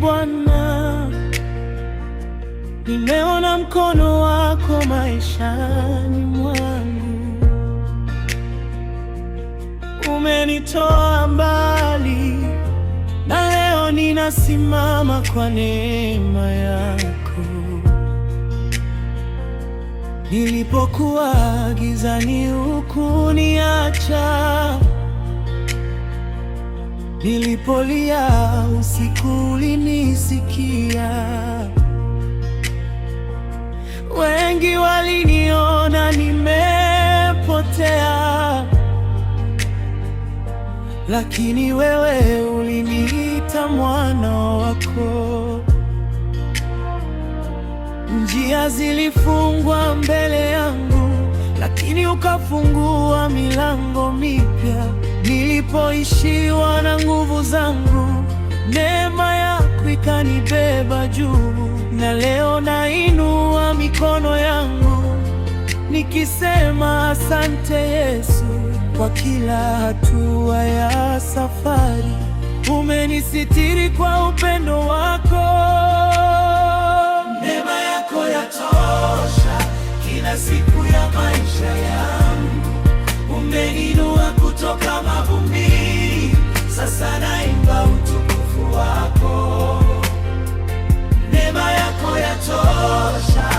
Bwana, nimeona mkono wako maishani mwangu. Umenitoa mbali na leo ninasimama kwa neema yako. Nilipokuwa gizani hukuniacha, nilipolia usiku ulinisikia. Wengi waliniona nimepotea, lakini wewe uliniita mwana wako. Njia zilifungwa mbele yangu, lakini ukafungua milango mipya. Nilipoishiwa na nguvu zangu, neema yako ikanibeba juu. Na leo nainua mikono yangu nikisema asante Yesu, kwa kila hatua ya safari. Umenisitiri kwa upendo wako. Neema yako yatosha kila siku ya maisha yangu. Umeniinua kutoka mavumbi, sasa naimba utukufu wako. Neema yako yatosha,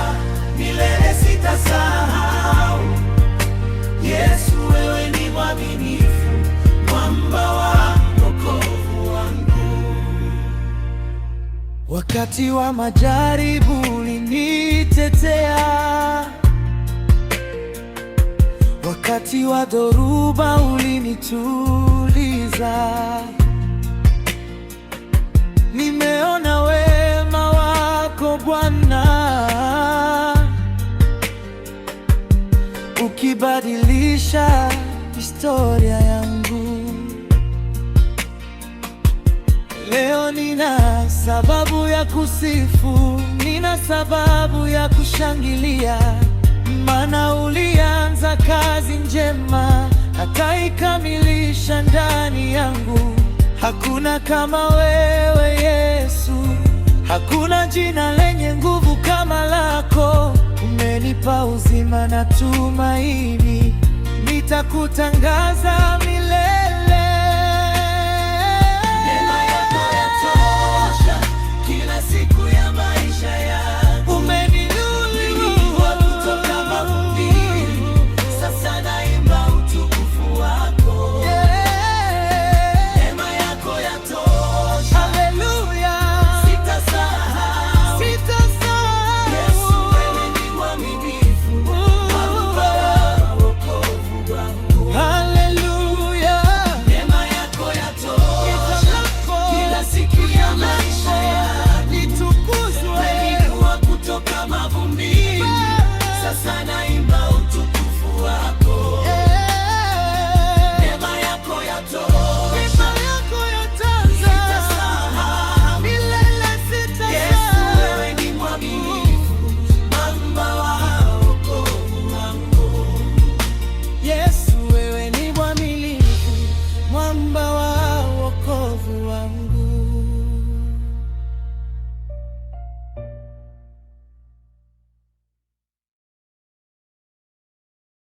milele sitasahau. Yesu, wewe ni mwaminifu, mwamba wa wokovu wangu. Wakati wa majaribu ulinitetea, wakati wa dhoruba ulinituliza. Nimeona wema wako Bwana, ukibadilisha historia yangu. Leo nina sababu ya kusifu, nina sababu ya kushangilia, maana ulianza kazi njema ataikamilisha ndani yangu. Hakuna kama wewe Yesu, hakuna jina lenye nguvu kama lako. Umenipa uzima na tumaini, nitakutangaza milele.